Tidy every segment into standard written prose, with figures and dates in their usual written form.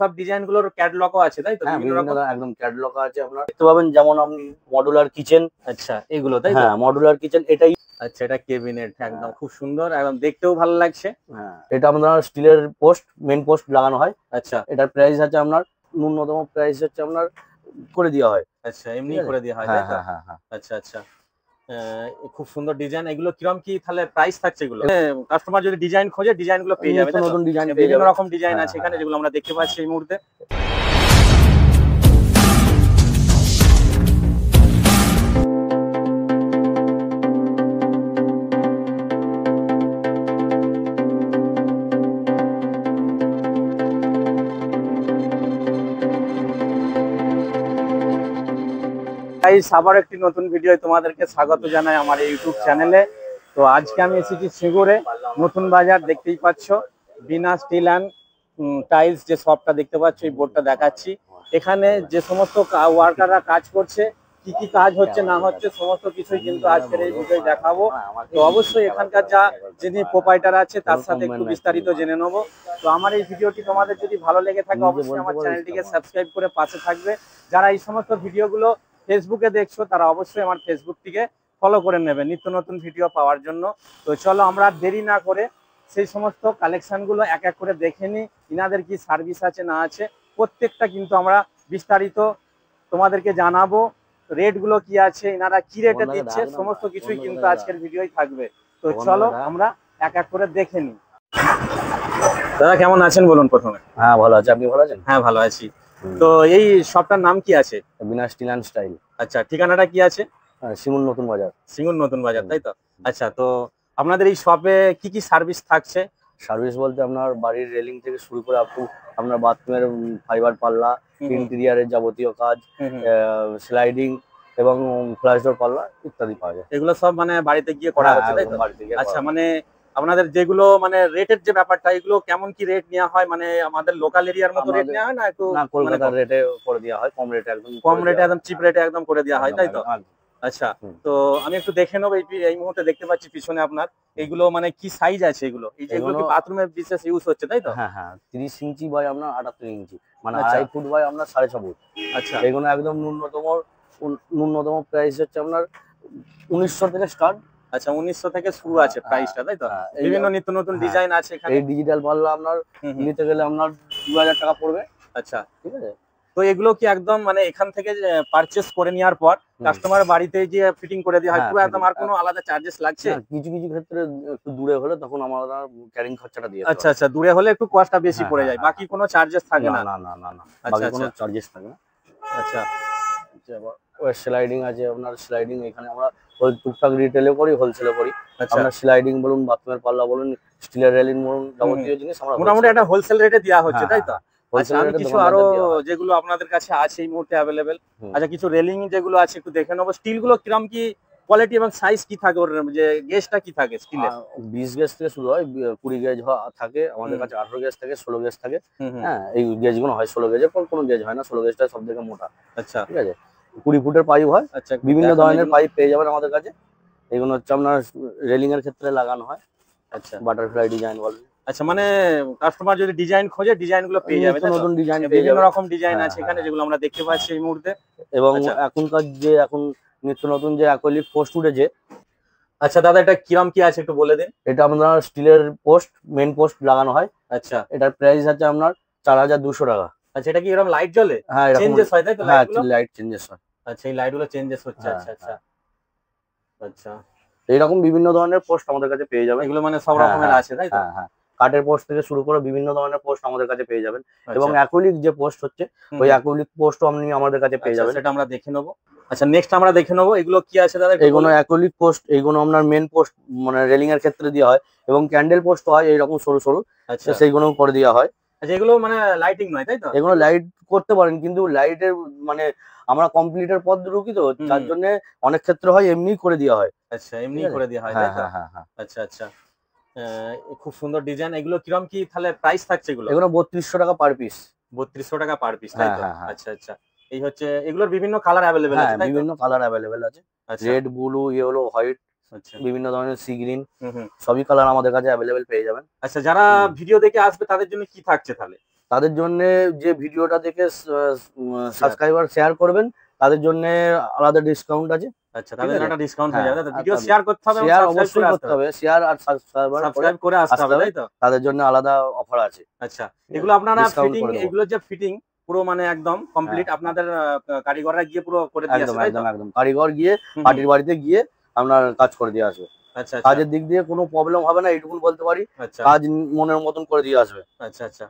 সব ডিজাইন গুলোর ক্যাটালগও আছে তাই তো? হ্যাঁ, বিভিন্ন রকম একদম ক্যাটালগ আছে। আপনার দেখতে পাবেন যেমন আপনি মডুলার কিচেন। আচ্ছা এগুলো তাই তো? হ্যাঁ, মডুলার কিচেন এটাই। আচ্ছা এটা কেবিনেট একদম খুব সুন্দর, একদম দেখতেও ভালো লাগছে। হ্যাঁ, এটা আপনার স্টিলের পোস্ট, মেন পোস্ট লাগানো হয়। আচ্ছা এটার প্রাইস আছে আপনার ন্যূনতম প্রাইস হচ্ছে আপনার করে দেওয়া হয়। আচ্ছা এমনি করে দেওয়া হয় তাই হ্যাঁ তো? হ্যাঁ হ্যাঁ হ্যাঁ। আচ্ছা আচ্ছা খুব সুন্দর ডিজাইন। এগুলো কিরকম কি তাহলে প্রাইস থাকছে? এগুলো কাস্টমার যদি ডিজাইন খোঁজে ডিজাইন গুলো পেয়ে যাবে নিত্য তাই তো? নতুন ডিজাইন পেয়ে বিভিন্ন যাবে। রকম ডিজাইন হ্যাঁ আছে হ্যাঁ এখানে যেগুলো আমরা দেখতে পাচ্ছি এই মুহূর্তে। গাইস আবার একটি নতুন ভিডিও তোমাদেরকে স্বাগত জানাই আমার ইউটিউব চ্যানেলে। তো আজকে আমি এসেছি সিঙ্গুরে নতুন বাজার, দেখতেই পাচ্ছ বিনা স্টিল অ্যান্ড টাইলস যে শপটা দেখতে পাচ্ছ, এই বোর্ডটা দেখাচ্ছি। এখানে যে সমস্ত ওয়ার্কাররা কাজ করছে, কি কি কাজ হচ্ছে না হচ্ছে সমস্ত কিছুই কিন্তু আজকের এই ভিডিও দেখাবো। তো অবশ্যই এখানকার যিনি প্রোপাইটার আছে তার সাথে একটু বিস্তারিত জেনে নেবো। তো আমার এই ভিডিওটি তোমাদের যদি ভালো লেগে থাকে অবশ্যই আমার চ্যানেলটিকে সাবস্ক্রাইব করে পাশে থাকবে। যারা এই সমস্ত ভিডিওগুলো ফেসবুকে দেখছো তারা অবশ্যই আমার ফেসবুকটিকে ফলো করে নেবে নিত্য নতুন ভিডিও পাওয়ার জন্য। তো চলো আমরা দেরি না করে সেই সমস্ত কালেকশনগুলো এক এক করে দেখে নিই, ইনাদের কি সার্ভিস আছে না আছে প্রত্যেকটা কিন্তু আমরা বিস্তারিত তোমাদেরকে জানাবো। রেটগুলো কি আছে, ইনারা কি রেটে দিচ্ছে সমস্ত কিছুই কিন্তু আজকের ভিডিওই থাকবে। তো চলো আমরা এক এক করে দেখে নিই। দাদা কেমন আছেন বলুন প্রথমে? হ্যাঁ ভালো আছে, আপনি ভালো আছেন? হ্যাঁ ভালো আছি। তো এই শপটার নাম কি আছে? বিনা স্টিল অ্যান্ড স্টাইল। আচ্ছা ঠিকানাটা কি আছে? সিঙ্গুর নতুন বাজার। সিঙ্গুর নতুন বাজার তাই তো? আচ্ছা তো আপনাদের এই শপে কি কি সার্ভিস থাকছে? সার্ভিস বলতে আপনার বাড়ির রেলিং থেকে শুরু করে আপনার বাথরুমের ফাইবার পাল্লা, ইন্টেরিয়ারের যাবতীয় কাজ, স্লাইডিং এবং ফ্ল্যাশ ডোর পাল্লা ইত্যাদি পাওয়া যায়। এগুলো সব মানে বাড়িতে গিয়ে করা হচ্ছে তাই তো? আচ্ছা মানে আপনাদের যেগুলো মানে রেটের যে ব্যাপারটা, এগুলো কেমন কি রেট নেওয়া হয়? মানে আমাদের লোকাল এরিয়ার মতো রেট নেওয়া হয় না একটু? না, কলকাতার রেটে করে দেওয়া হয়, কম রেটে, একদম কম রেটে একদম চিপ রেটে একদম করে দেওয়া হয় তাই তো? আচ্ছা তো আমি একটু দেখে নেবো। এই মুহূর্তে দেখতে পাচ্ছি পিছনে আপনার এইগুলো মানে কি সাইজ আছে এগুলো? এই যেগুলো কি বাথরুমে বিশেষ ইউজ হচ্ছে তাই তো? হ্যাঁ হ্যাঁ, 30 ইঞ্চি বাই আপনার 78 ইঞ্চি, মানে 2.5 ফুট বাই আপনার 6.5 ফুট। আচ্ছা এগুলো একদম ন্যূনতম প্রাইস হচ্ছে আপনার 1900 থেকে স্টার্ট। আচ্ছা 1900 থেকে শুরু আছে প্রাইসটা তাই তো? বিভিন্ন নিত্য নতুন ডিজাইন আছে এখানে। এই ডিজিটাল পাল্লা আপনার নিতে গেলে আপনার 2000 টাকা পড়বে। আচ্ছা ঠিক আছে। তো এগুলো কি একদম মানে এখান থেকে পারচেজ করে নেওয়ার পর কাস্টমার বাড়িতে গিয়ে ফিটিং করে দেওয়া হয় পুরো একদম, আর কোনো আলাদা চার্জেস লাগছে? কিছু কিছু ক্ষেত্রে একটু দূরে হলে তখন আমরা ক্যারিং খরচাটা দিয়ে। আচ্ছা আচ্ছা দূরে হলে একটু কস্টটা বেশি পড়ে যায়, বাকি কোনো চার্জেস থাকে না? না না না না, আচ্ছা কোনো চার্জেস থাকে না। আচ্ছা স্লাইডিং আছে আপনার, স্লাইডিং এখানে আমরা টুকটাক রিটেলে করি, হোলসেলে করি। আচ্ছা আপনার স্লাইডিং বলুন, বাথরুমের পাল্লা বলুন, স্টিলের রেলিং বলুন, যাবতীয় জিনিস আমরা মোটামুটি একটা হোলসেল রেটে দেওয়া হচ্ছে তাই তো? আচ্ছা আমি কিছু আরো হোলসেল যেগুলো আপনাদের কাছে আছে এই মুহূর্তে অ্যাভেলেবেল, আচ্ছা কিছু রেলিং যেগুলো আছে একটু দেখে নেবো। স্টিল গুলো কিরম কি কোয়ালিটি এবং সাইজ কি থাকে, ওর যে গেজটা কি থাকে স্টিলের? 20 গেজ থেকে শুরু হয়, 20 গেজ থাকে আমাদের কাছে, 18 গেজ থাকে, 16 গেজ থাকে। হ্যাঁ, এই গেজ গুলো হয় 16 গেজের পর কোনো গেজ হয় না, 16 গেজটা সব থেকে মোটা। আচ্ছা ঠিক আছে, 20 ফুটের পাইপ হয়। আচ্ছা বিভিন্ন ধরনের পাইপ পেয়ে যাবেন আমাদের কাছে। এগুলো হচ্ছে আপনার রেলিং এর ক্ষেত্রে লাগানো হয়। আচ্ছা বাটারফ্লাই ডিজাইন বলে। আচ্ছা মানে কাস্টমার যদি ডিজাইন খোঁজে ডিজাইন গুলো পেয়ে যাবে, নতুন ডিজাইন, বিভিন্ন রকম ডিজাইন আছে এখানে যেগুলো আমরা দেখতে পাচ্ছি এই মুহূর্তে। এবং এখনকার যে নিত্য নতুন যে অ্যাক্রিলিক পোস্ট উঠেছে। আচ্ছা দাদা এটা কিরম কি আছে একটু বলে দিন। এটা আপনার স্টিলের পোস্ট, মেন পোস্ট লাগানো হয়। আচ্ছা এটার প্রাইস আছে আপনার 4200 টাকা। আচ্ছা এটা কি এরকম লাইট জ্বলে? হ্যাঁ, চেঞ্জেস হয় তাই তো? হ্যাঁ, লাইট চেঞ্জেস হয়। আচ্ছা এই লাইট গুলো চেঞ্জেস হচ্ছে। আচ্ছা আচ্ছা আচ্ছা এইরকম বিভিন্ন ধরনের পোস্ট আমাদের কাছে পেয়ে যাবেন। এগুলো মানে সব রকমের আছে তাই তো? হ্যাঁ হ্যাঁ, কাঠের পোস্ট থেকে শুরু করে বিভিন্ন ধরনের পোস্ট আমাদের কাছে পেয়ে যাবেন। এবং অ্যাক্রিলিক যে পোস্ট হচ্ছে ওই অ্যাক্রিলিক পোস্টও আপনি আমাদের কাছে পেয়ে যাবেন। সেটা আমরা দেখে নেবো। আচ্ছা নেক্সট আমরা দেখে নেবো এগুলো কি আছে দাদা। এইগুলো অ্যাক্রিলিক পোস্ট, এইগুলো আপনার মেন পোস্ট মানে রেলিং এর ক্ষেত্রে দেওয়া হয়, এবং ক্যান্ডেল পোস্ট হয় এইরকম সরু সরু। আচ্ছা সেইগুলো করে দেওয়া হয়। আচ্ছা এগুলো মানে লাইটিং নয় তাই তো? এগুলো লাইট করতে পারেন, কিন্তু লাইটের মানে আমরা কমপ্লিটের পথ ঢুকি তো, তার জন্য অনেক ক্ষেত্রে হয় এমনি করে দেওয়া হয়। আচ্ছা এমনি করে দেওয়া হয় তাই তো? আচ্ছা আচ্ছা খুব সুন্দর ডিজাইন। এগুলো কিরম কি তাহলে প্রাইস থাকছে? এগুলো 3200 টাকা পার পিস। 3200 টাকা পার পিস তাই তো? আচ্ছা আচ্ছা এই হচ্ছে এগুলোর বিভিন্ন কালার অ্যাভেলেবেল আছে তাই তো? বিভিন্ন কালার অ্যাভেলেবেল আছে, রেড, ব্লু, ইয়েলো, হোয়াইট, আচ্ছা বিভিন্ন ধরনের সি গ্রিন, সবই কালার আমাদের কাছে অ্যাভেলেবেল পেয়ে যাবেন। আচ্ছা যারা ভিডিও দেখে আসবে তাদের জন্য কি থাকছে তাহলে? তাদের জন্য যে ভিডিওটা দেখে সাবস্ক্রাইবার শেয়ার করবেন তাদের জন্য আলাদা ডিসকাউন্ট আছে। আচ্ছা, তাদের জন্য একটা ডিসকাউন্ট হয়ে হ্যাঁ, যাবে। ভিডিও শেয়ার করতে হবে এবং শেয়ার সাবস্ক্রাইব অবশ্যই করে আসতে করতে হবে। হবে, শেয়ার আর সাবস্ক্রাইব করে আসতে হবে, তাই তো? তাদের জন্য আলাদা অফার আছে। আচ্ছা, এগুলো আপনারা ডিসকাউন্ট ফিটিং, করে দেবো। এগুলো যে ফিটিং পুরো মানে একদম কমপ্লিট হ্যাঁ, আপনাদের কারিগররা গিয়ে পুরো করে দিয়ে একদম আসে, তাই তো? একদম একদম কারিগর গিয়ে হুম, পার্টির বাড়িতে গিয়ে আপনার কাজ করে দিয়ে আসবে। আচ্ছা আচ্ছা কাজের দিক দিয়ে কোনো প্রবলেম হবে না, এইটুকুন বলতে পারি। আচ্ছা কাজ মনের মতন করে দিয়ে আসবে। আচ্ছা আচ্ছা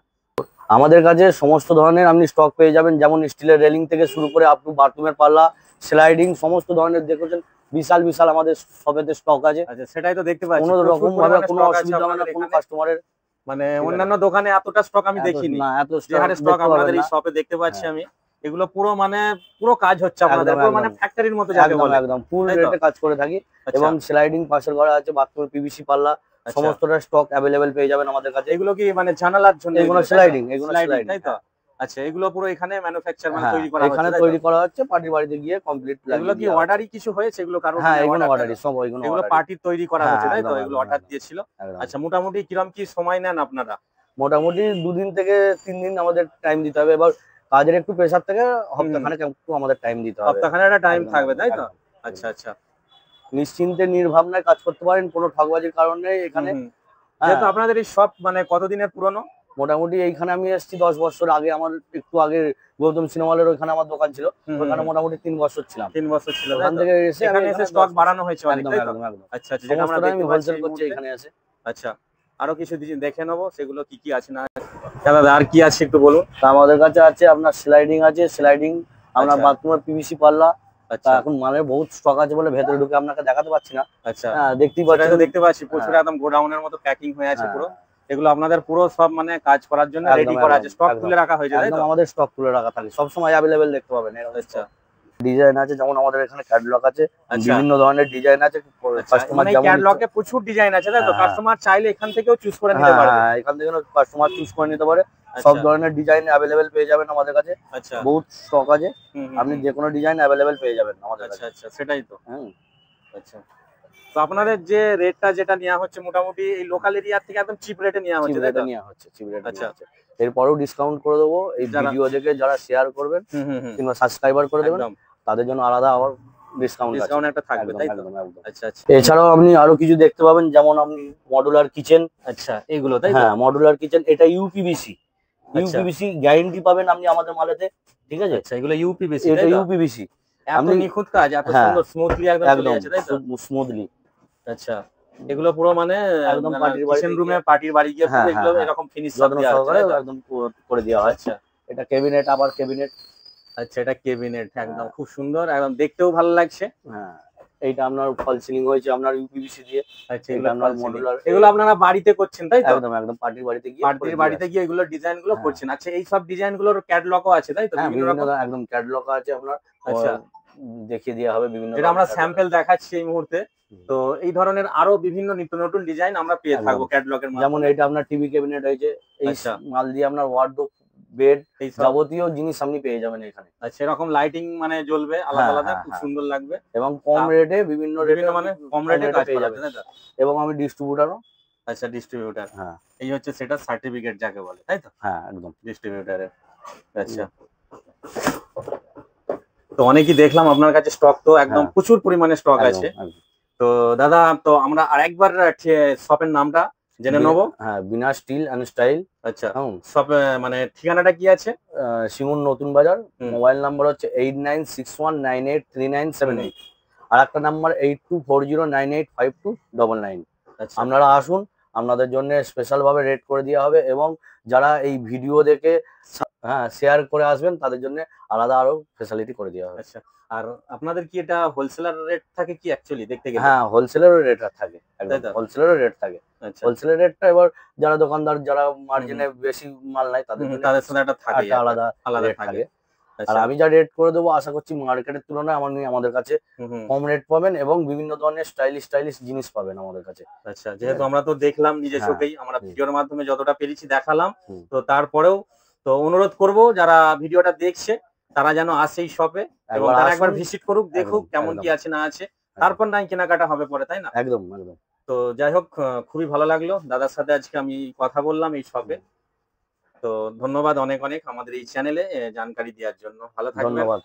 আমাদের কাছে সমস্ত ধরনের আপনি স্টক পেয়ে যাবেন, যেমন স্টিলের রেলিং থেকে শুরু করে আপ টু বাথরুমের পাল্লা, স্লাইডিং, সমস্ত ধরনের দেখেছেন বিশাল বিশাল আমাদের শপেতে স্টক আছে। আচ্ছা, সেটাই তো দেখতে পাচ্ছি। কোনো প্রচুর রকম ভাবে পরিমাণে কোনো stock আছে অসুবিধা হবে না আপনাদের কোনো এখানে। কাস্টমারের। মানে ঠিক আছে। অন্যান্য দোকানে এতটা স্টক আমি দেখিনি, এত যে হারে স্টক দেখতে আপনাদের পাবেন এই না। শপে দেখতে পাচ্ছি হ্যাঁ। আমি। এগুলো পুরো মানে পুরো কাজ হচ্ছে আপনাদের, একদম পুরো একদম মানে ফ্যাক্টরির মতো যাকে একদম বলে, একদম ফুল তাই তো? রেটে কাজ করে থাকি। আচ্ছা এবং স্লাইডিং পাশের ঘরে আছে, বাথরুমের পিভিসি পাল্লা, আচ্ছা, সমস্তটা স্টক অ্যাভেলেবেল পেয়ে যাবেন আমাদের কাছে। এগুলো কি মানে জানালার জন্য? এগুলো তাই তো? স্লাইডিং, এগুলো স্লাইডিং, স্লাইডিং। তাই তো? আচ্ছা, এগুলো পুরো এখানে ম্যানুফ্যাকচার মানে হ্যাঁ, তৈরি করা এখানে হচ্ছে, তাই তো? তৈরি করা হচ্ছে, পার্টির বাড়িতে গিয়ে কমপ্লিট এগুলো লাগিয়ে কি দেওয়া হবে। অর্ডারই কিছু হয়েছে? এগুলো কারোর হ্যাঁ, মানে এগুলো অর্ডার? অর্ডারই, সব এগুলো এগুলো অর্ডারই। পার্টির তৈরি করা হ্যাঁ, হচ্ছে, তাই তো? একদম এগুলো একদম অর্ডার একদম দিয়েছিল। একদম। আচ্ছা, মোটামুটি কিরম কি সময় নেন আপনারা? মোটামুটি 2 দিন থেকে 3 দিন আমাদের টাইম দিতে হবে। এবার কাজের একটু প্রেশার থেকে হুম, সপ্তাহখানেক একটু আমাদের টাইম দিতে হবে। সপ্তাহখানে একটা টাইম একদম থাকবে, একদম তাই তো? একদম আচ্ছা একদম। আচ্ছা নিশ্চিন্তে নির্ভাবনায় কাজ করতে পারেন, কোনো ঠকবাজির কারণ নেই হুম এখানে। হুম হ্যাঁ, যেহেতু আপনাদের এই শপ মানে কতদিনের পুরনো? মোটামুটি এইখানে আমি এসেছি 10 বছর আগে। আমার একটু আগে গৌতম সিনেমা হলের ওইখানে আমার দোকান ছিল, ওখানে মোটামুটি 3 বছর ছিলাম। 3 বছর ছিল, তাই ওখান তো? থেকে এসে আমি এখানে এসে এখানে স্টক 10 বছর। বাড়ানো হয়েছে অনেক, একদম তাই তো? একদম একদম আচ্ছা আচ্ছা, যেটা আমরা সমস্তটাই আমি দেখতে পাচ্ছি হোলসেল এই করছি মুহূর্তে। এখানে এসে। আচ্ছা, আরো কিছু দেখে নেবো সেগুলো কি কি আছে না আছে। দাদা আর কি আছে একটু বলুন। তা আমাদের কাছে আছে আপনার স্লাইডিং আছে, স্লাইডিং আপনার আচ্ছা বাথরুমের পিভিসি পাল্লা। তা আচ্ছা এখন মালের বহুত স্টক আছে বলে ভেতরে ঢুকে আপনাকে দেখাতে পাচ্ছি না। আচ্ছা, হ্যাঁ, দেখতেই সেটাই পাচ্ছেন। তো দেখতে পাচ্ছি, প্রচুর হ্যাঁ, একদম গোডাউনের মতো প্যাকিং হয়ে আছে হ্যাঁ, পুরো। এগুলো আপনাদের পুরো সব মানে কাজ করার জন্য একদম রেডি করা একদম আছে, স্টক একদম তুলে রাখা হয়েছে, তাই একদম তো? আমাদের স্টক তুলে রাখা থাকে সবসময়, অ্যাভেলেবেল দেখতে পাবেন। আচ্ছা ডিজাইন আছে, যেমন আমাদের এখানে ক্যাটালগ আছে, আচ্ছা বিভিন্ন ধরনের ডিজাইন আছে। আচ্ছা, কাস্টমার মানে যেমন ক্যাটালগে প্রচুর ডিজাইন আছে, তাই তো? হ্যাঁ, কাস্টমার চাইলে এখান থেকেও চুজ করে নিতে হ্যাঁ পারবে। হ্যাঁ, এখান থেকে কাস্টমার চুজ করে নিতে পারে। সব আচ্ছা ধরনের ডিজাইন অ্যাভেলেবেল পেয়ে যাবেন আমাদের কাছে। আচ্ছা বহুত স্টক আছে, আপনি হুম। যে কোনো ডিজাইন অ্যাভেলেবেল পেয়ে যাবেন আমাদের আচ্ছা কাছে। আচ্ছা, সেটাই তো। হুম, আচ্ছা, তো আপনাদের যে রেটটা যেটা নেওয়া হচ্ছে মোটামুটি এই লোকাল এরিয়া থেকে একদম চিপ রেটে নেওয়া চিপ হচ্ছে, তাই রেটে তো? নেওয়া হচ্ছে, চিপ রেটে আচ্ছা নেওয়া হচ্ছে। এরপরেও ডিসকাউন্ট করে দেবো, এই যারা ভিডিও দেখে যারা শেয়ার করবেন হুম কিংবা সাবস্ক্রাইবার করে দেবেন একদম তাদের জন্য আলাদা আবার ডিসকাউন্ট আছে। ডিসকাউন্ট একটা থাকবে, একদম তাই তো? একদম একদম। আচ্ছা আচ্ছা এছাড়াও আপনি আরো কিছু দেখতে পাবেন, যেমন আপনি মডুলার কিচেন। আচ্ছা, এগুলো তাই তো? হ্যাঁ, মডুলার কিচেন, এটা ইউপিভিসি। আচ্ছা ইউপিভিসি গ্যারান্টি পাবেন আপনি আমাদের মালেতে। ঠিক আছে, আচ্ছা, এগুলো ইউপিভিসি, এটা তাই তো? ইউপিভিসি। এত আপনি নিখুঁত কাজ, এত হ্যাঁ, সুন্দর স্মুথলি একদম চলে একদম যাচ্ছে, তাই তো? স্মুথলি। আচ্ছা, এগুলো পুরো মানে একদম পার্টির কিচেন বাড়িতে রুমে গিয়ে পার্টির বাড়ি গিয়ে পুরো হ্যাঁ এগুলো হ্যাঁ হ্যাঁ এরকম ফিনিশ সব যত্ন দেওয়া হচ্ছে, সহকারে তাই তো? একদম করে দেওয়া হয়। আচ্ছা এটা ক্যাবিনেট, আবার ক্যাবিনেট। আচ্ছা, এটা কেবিনেট একদম খুব সুন্দর, একদম দেখতেও ভালো লাগছে। হ্যাঁ, এইটা আপনার ফল সিলিং হয়েছে আপনার ইউপিভিসি দিয়ে। আচ্ছা, এটা এগুলো আপনার false ceiling। মডুলার। এগুলো আপনারা বাড়িতে করছেন, তাই তো? একদম একদম পার্টির বাড়িতে গিয়ে করে পার্টির দিয়ে বাড়িতে আসি। গিয়ে এগুলো ডিজাইন গুলো হ্যাঁ করছেন। আচ্ছা, এই সব ডিজাইন গুলোর ক্যাটালগও আছে, তাই তো? হ্যাঁ, বিভিন্ন বিভিন্ন রকম। একদম ক্যাটালগ আছে আপনার। আচ্ছা, দেখিয়ে দেওয়া হবে বিভিন্ন যেটা আমরা ধরনের catalog। স্যাম্পল দেখাচ্ছি এই মুহূর্তে। হুম, তো এই ধরনের আরো বিভিন্ন নিত্য নতুন ডিজাইন আমরা পেয়ে একদম। থাকবো ক্যাটালগের যেমন মাধ্যমে। এটা আপনার টিভি ক্যাবিনেট হয়েছে। এই আচ্ছা মাল দিয়ে আপনার ওয়ার্ডরোব, বেড, এই সব যাবতীয় জিনিস আপনি পেয়ে যাবেন এখানে। আচ্ছা, এরকম লাইটিং মানে জ্বলবে আলাদা হ্যাঁ আলাদা, হ্যাঁ খুব হ্যাঁ, সুন্দর লাগবে। এবং কম তা- রেটে, বিভিন্ন বিভিন্ন রেটে মানে কম রেটে কাজ পেয়ে করা যাবেন। যাবে, তাই তো? এবং আমি ডিস্ট্রিবিউটারও। আচ্ছা, ডিস্ট্রিবিউটার। হ্যাঁ এই হচ্ছে সেটা সার্টিফিকেট যাকে বলে, তাই তো? হ্যাঁ একদম। ডিস্ট্রিবিউটারের। আচ্ছা, তো অনেকই দেখলাম আপনার কাছে স্টক তো একদম হ্যাঁ, প্রচুর পরিমাণে স্টক একদম আছে। একদম। তো দাদা, তো আমরা আরেকবার শপের নামটা জেনে নেবো। হ্যাঁ, বিনা স্টিল অ্যান্ড স্টাইল। আচ্ছা, হুম, শপ মানে ঠিকানাটা কি আছে? সিঙ্গুর নতুন বাজার। হুম, মোবাইল নাম্বার হচ্ছে 8961983978। আর একটা নাম্বার 8240985299। আচ্ছা আপনারা আসুন, আপনাদের জন্য স্পেশাল ভাবে রেট করে দেওয়া হবে। এবং যারা এই ভিডিও দেখে হ্যাঁ শেয়ার করে আসবেন তাদের জন্য আলাদা আরো ফেসিলিটি করে দেওয়া হবে। আচ্ছা, আর আপনাদের কি এটা হোলসেলার রেট থাকে কি অ্যাকচুয়ালি দেখতে গেলে? হ্যাঁ, হোলসেলেরও রেট থাকে, একদম তাই তো? হোলসেলেরও রেট থাকে। আচ্ছা, হোলসেলের রেটটা এবার যারা দোকানদার, যারা মার্জিনে বেশি মাল নাই তাদের জন্য তাদের সাথে একটা থাকে, একটা আলাদা আলাদা রেট থাকে। থাকে। আর আচ্ছা আমি যা রেট করে দেবো আশা করছি মার্কেটের তুলনায় আমাদের কাছে হুম। কম রেট পাবেন এবং বিভিন্ন ধরনের স্টাইলিশ জিনিস পাবেন আমাদের কাছে। আচ্ছা, যেহেতু আমরা তো দেখলাম নিজে হ্যাঁ, চোখেই, আমরা হুম, ভিডিওর মাধ্যমে যতটা পেরেছি দেখালাম। হুম, তো তারপরেও তো অনুরোধ করব যারা ভিডিওটা দেখছে তারা যেন আসে এই শপে এবং একবার তারা আসুন। একবার ভিজিট করুক, দেখুক একদম কেমন কি একদম আছে না আছে, তারপর নাই কেনাকাটা হবে পরে, তাই না? একদম একদম। তো যাই হোক, খুবই ভালো লাগলো দাদার সাথে আজকে আমি কথা বললাম এই শপে। তো ধন্যবাদ অনেক অনেক আমাদের এই চ্যানেলে জানকারি দেওয়ার জন্য। ভালো থাকবেন। ধন্যবাদ।